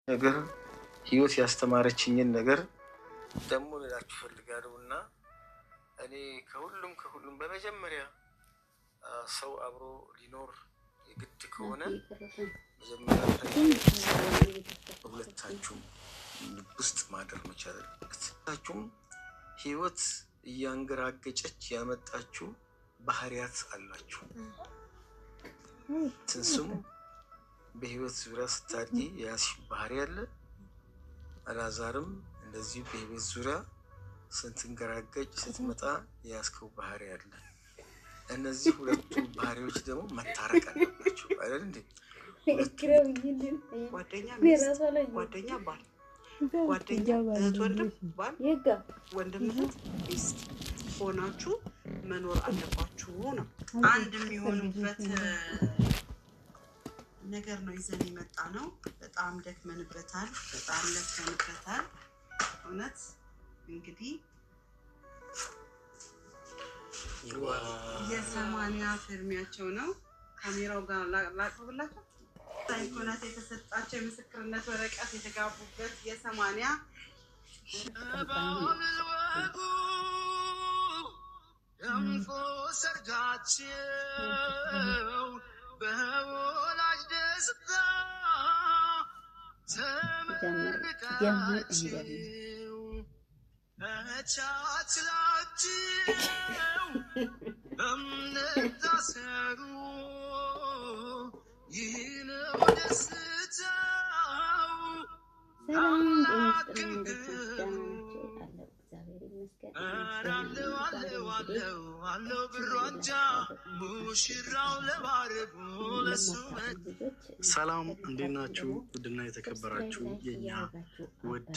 ነገር ህይወት ያስተማረችኝን ነገር ደግሞ ልላችሁ ፈልጋለሁና እኔ ከሁሉም በመጀመሪያ ሰው አብሮ ሊኖር የግድ ከሆነ መጀመሪያ በሁለታችሁም ልብ ውስጥ ማደር መቻል አለበት። ሁለታችሁም ህይወት እያንገራገጨች ያመጣችሁ ባህሪያት አላችሁ። ትንሱም በህይወት ዙሪያ ስታድጊ የያዝሽ ባህሪ አለ። አላዛርም እንደዚህ በህይወት ዙሪያ ስትንገራገጭ ስትመጣ የያዝከው ባህሪ አለ። እነዚህ ሁለቱ ባህሪዎች ደግሞ መታረቅ አለባቸው አይደል እንዴ? ጓደኛ ባል ጓደኛ እህት ወንድም ባል ወንድም እህት ሚስት ሆናችሁ መኖር አለባችሁ ነው። አንድ የሚሆኑበት ነገር ነው ይዘን የመጣ ነው። በጣም ደክመንበታል። እውነት እንግዲህ የ80 ፍርሚያቸው ነው። ካሜራው ጋር ላቅርብላችሁ። ሳይኮናት የተሰጣቸው የምስክርነት ወረቀት የተጋቡበት የ80 ደምቆ ሰርጋቸው በወላጅ ደስታ ተመርቃቸው ተቻችላቸው እምነት ታሰሩ። ይህ ነው ደስታው አለው ብሯንጃ ሙሽራው ለባረቡ ለሱ። ሰላም እንዴት ናችሁ? ውድና የተከበራችሁ የኛ ውድ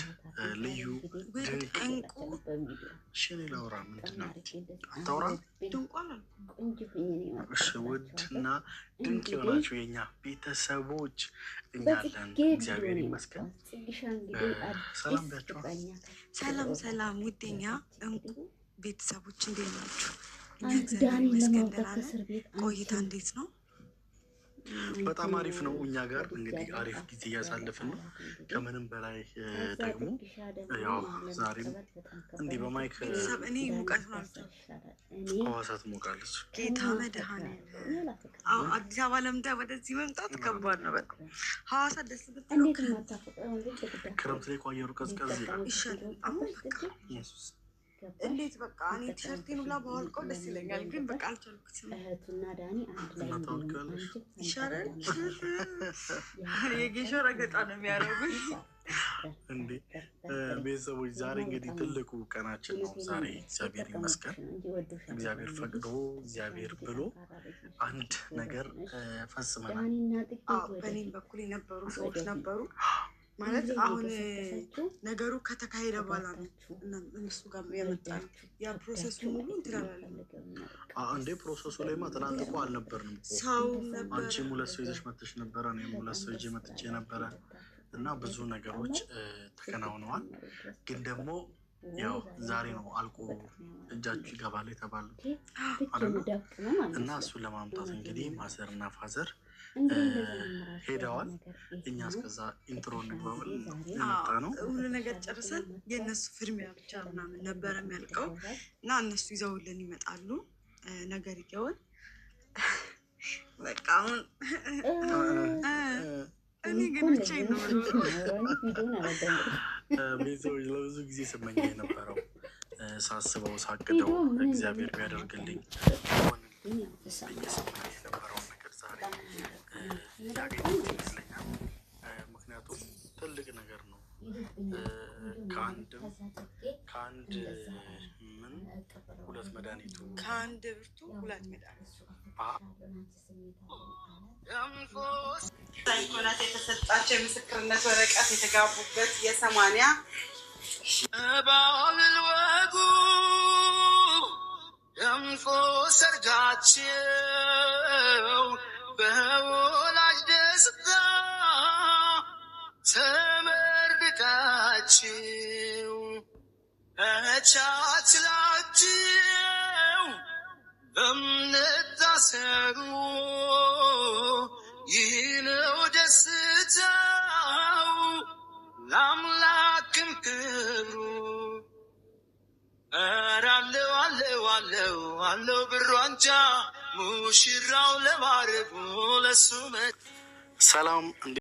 ልዩ ድንቅ ሽኔ ላውራ ምንድነው አታውራ ውድና ድንቅ የሆናችሁ የኛ ቤተሰቦች እኛለን እግዚአብሔር ይመስገን። ሰላም ቢያችሁ። ሰላም ውዴኛ እንቁ ቤተሰቦች እንዴት ናችሁ? እኛ እግዚአብሔር ይመስገን ደህና ነን። ቆይታ እንዴት ነው? በጣም አሪፍ ነው። እኛ ጋር እንግዲህ አሪፍ ጊዜ እያሳለፍን ነው። ከምንም በላይ ደግሞ ያው ዛሬም እንዲህ በማይክ እኔ ሙቀት ነው ሐዋሳ ትሞቃለች። ጌታ መድኃኒዓለም አዲስ አበባ ለምዳ ወደዚህ መምጣት ከባድ ነው። በቃ ሐዋሳ ደስ ብትል ክረምት ላይ አየሩ ቀዝቀዝ ይሻላል። አሁን በቃ ኢየሱስ እንዴት በቃ እኔ ቲሸርቴን ሁላ ባወልቀው ደስ ይለኛል፣ ግን በቃ አልቻልኩትም። እህቱና ዳኒ አንድ ላይ ይሻላል። የጌሾ ረገጣ ነው የሚያደርጉኝ እንዴ ቤተሰቦች። ዛሬ እንግዲህ ትልቁ ቀናችን ነው። ዛሬ እግዚአብሔር ይመስገን እግዚአብሔር ፈቅዶ እግዚአብሔር ብሎ አንድ ነገር ፈጽመናል። በእኔም በኩል የነበሩ ሰዎች ነበሩ ማለት አሁን ነገሩ ከተካሄደ በኋላ ነው እነሱ ጋር የመጣው። ያ ፕሮሰሱ ሙሉ እንትላላለ እንዴ ፕሮሰሱ ላይማ ትናንት እኮ አልነበርንም እኮ። አንቺም ሁለት ሰው ይዘሽ መጥተሽ ነበረ፣ እኔም ሁለት ሰው ይዤ መጥቼ ነበረ እና ብዙ ነገሮች ተከናውነዋል። ግን ደግሞ ያው ዛሬ ነው አልቆ እጃችሁ ይገባል የተባለው እና እሱን ለማምጣት እንግዲህ ማዘር እና ፋዘር ሄደዋል። እኛ እስከዛ ኢንትሮ እንግባብል የመጣ ነው። ሁሉ ነገር ጨርሰን የእነሱ ፍርሚያ ብቻ ምናምን ነበረ የሚያልቀው እና እነሱ ይዘውልን ይመጣሉ ነገር ይገውን በቃ አሁን እኔ ግን ብቻዬን ነው ቤተሰቦች ለብዙ ጊዜ ስመኝ የነበረው ሳስበው ሳቅደው እግዚአብሔር ቢያደርግልኝ እየሰማኝ የነበረውን ነገር ዛሬ ያገኙት ይመስለኛል። ምክንያቱም ትልቅ ነገር ነው። ከአንድ ምን ሁለት መድኃኒቱ ከአንድ ብርቱ ሁለት መድኃኒቱ ሳይኮናት የተሰጣቸው የምስክርነት ወረቀት የተጋቡበት የ80 ባልልወጉ ደምቆ ሰርጋቸው በወላጅ ደስታ ተመርቃቸው ተቻችላቸው በእምነት ታሰሩ። ይህ ነው ደስታው ለአምላክም ክብሩ አለው ብሩ አንቻ ሙሽራው ለማረጉ ለሱ ሰላም